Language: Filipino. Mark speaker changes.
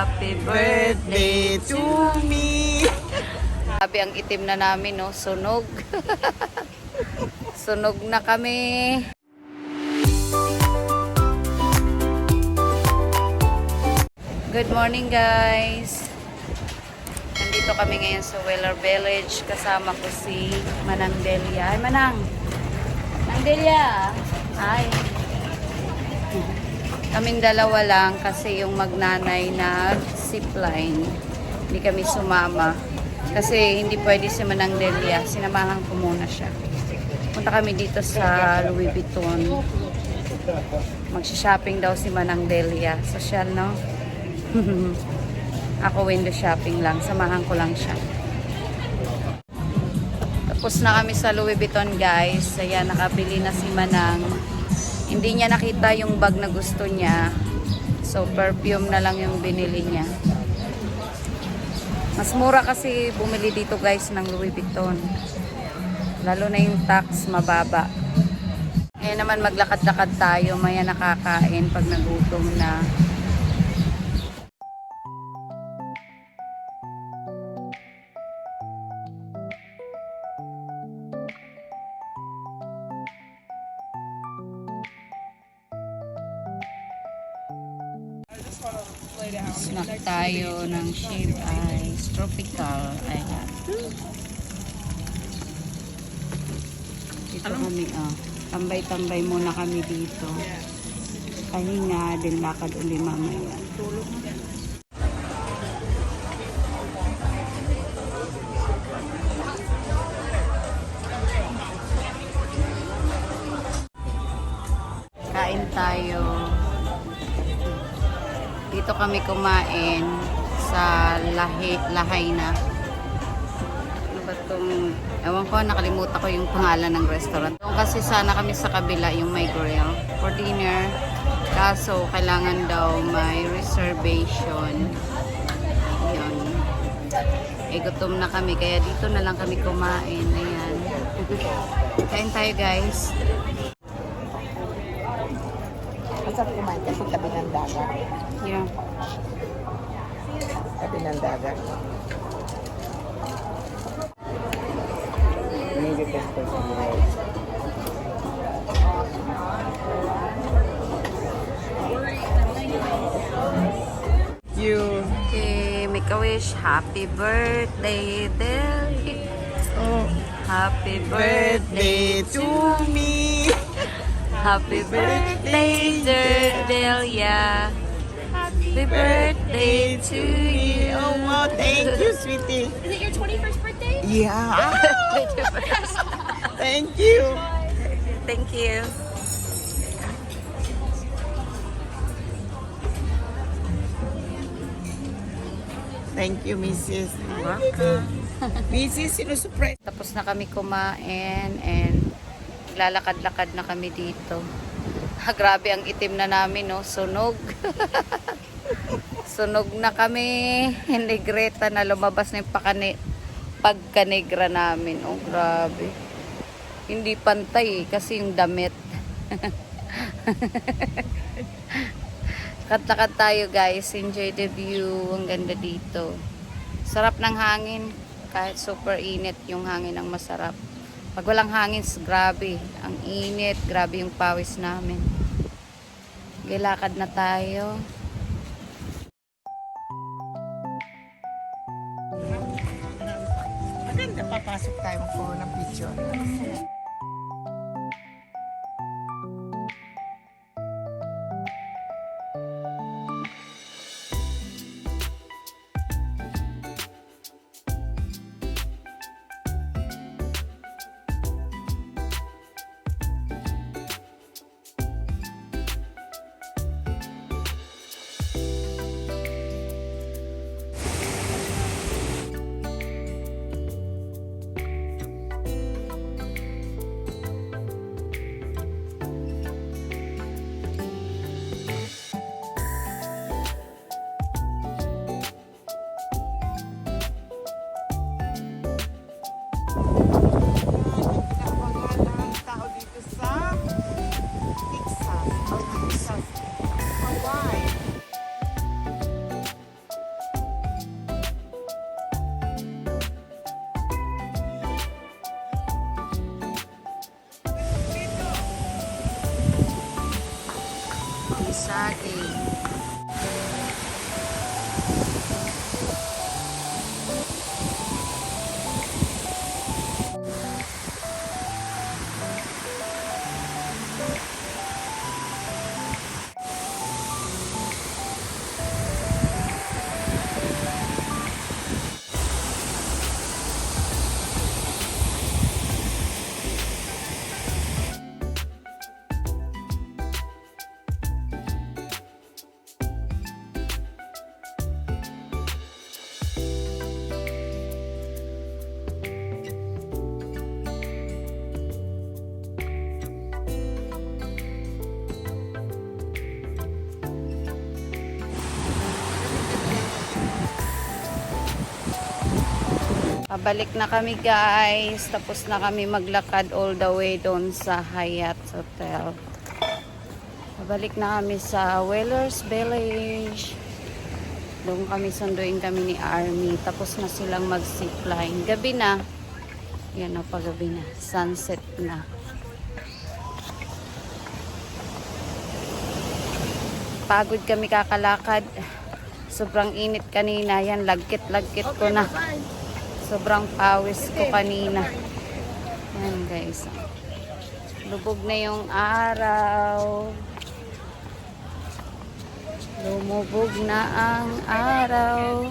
Speaker 1: Happy birthday to me. Sabi ang itim na namin, no? Sunog. Sunog na kami. Good morning, guys. Nandito kami ngayon sa Weller Village. Kasama ko si Manang Delia. Ay, Manang. Manang Delia. Hi. Kaming dalawa lang kasi yung magnanay nag-zipline. Hindi kami sumama. Kasi hindi pwede si Manang Delia. Sinamahan ko muna siya. Punta kami dito sa Louis Vuitton. Mag-shopping daw si Manang Delia. Social, no? Ako window shopping lang. Samahan ko lang siya. Tapos na kami sa Louis Vuitton, guys. Ayan, nakabili na si Manang. Hindi niya nakita yung bag na gusto niya. So, perfume na lang yung binili niya. Mas mura kasi bumili dito, guys, ng Louis Vuitton. Lalo na yung tax, mababa. Ayan naman, maglakad-lakad tayo. Maya nakakain pag nagutom na. Snack tayo ng Shave Ice Tropical. Ayan. Dito kami, tambay-tambay muna kami dito. Pahinga, din lakad uli mamaya. Kain tayo. Dito kami kumain sa Lahaina. Ano ba itong, ewan ko, nakalimutan ko yung pangalan ng restaurant. Doon kasi sana kami sa kabila yung may grill for dinner. Kaso kailangan daw may reservation. Yun. Eh, gutom na kami. Kaya dito na lang kami kumain. Ayan. Kain tayo, guys.
Speaker 2: Masarap kumain kasi tabi ng dagat.
Speaker 1: Yeah.
Speaker 2: Tabi ng dagat.
Speaker 1: You. Okay, make a wish. Happy birthday, Delia.
Speaker 2: Oh,
Speaker 1: Happy birthday
Speaker 2: to me.
Speaker 1: Happy birthday, Delia. Happy birthday to you.
Speaker 2: Oh, wow, thank you, sweetie.
Speaker 3: Is it your 21st birthday?
Speaker 2: Yeah. Thank you.
Speaker 1: Thank you.
Speaker 2: Thank you, Mrs.
Speaker 1: Welcome.
Speaker 2: Mrs. Sinusurprise.
Speaker 1: Tapos na kami kumain and lalakad-lakad na kami dito. Grabe ang itim na namin, no? Sunog. Sunog na kami. Hindi Greta na lumabas na yung pagkanegra namin. Oh, grabe. Hindi pantay kasi yung damit. Lakad-lakad tayo, guys. Enjoy the view. Ang ganda dito. Sarap ng hangin. Kahit super init, yung hangin ang masarap. Pag walang hangin, grabe. Ang init. Grabe yung pawis namin. Gilakad na tayo.
Speaker 2: Maganda, papasok tayo po ng picture.
Speaker 1: Pabalik na kami guys. Tapos na kami maglakad all the way doon sa Hyatt Hotel. Pabalik na kami sa Whalers Village. Doon kami sunduin kami ni Army. Tapos na silang mag-zipline. Gabi na. Yan na, pagabi na. Sunset na. Pagod kami kakalakad. Sobrang init kanina. Yan, lagkit-lagkit ko na. Sobrang pawis ko kanina. Yan guys. Lubog na yung araw. Lumubog na ang araw.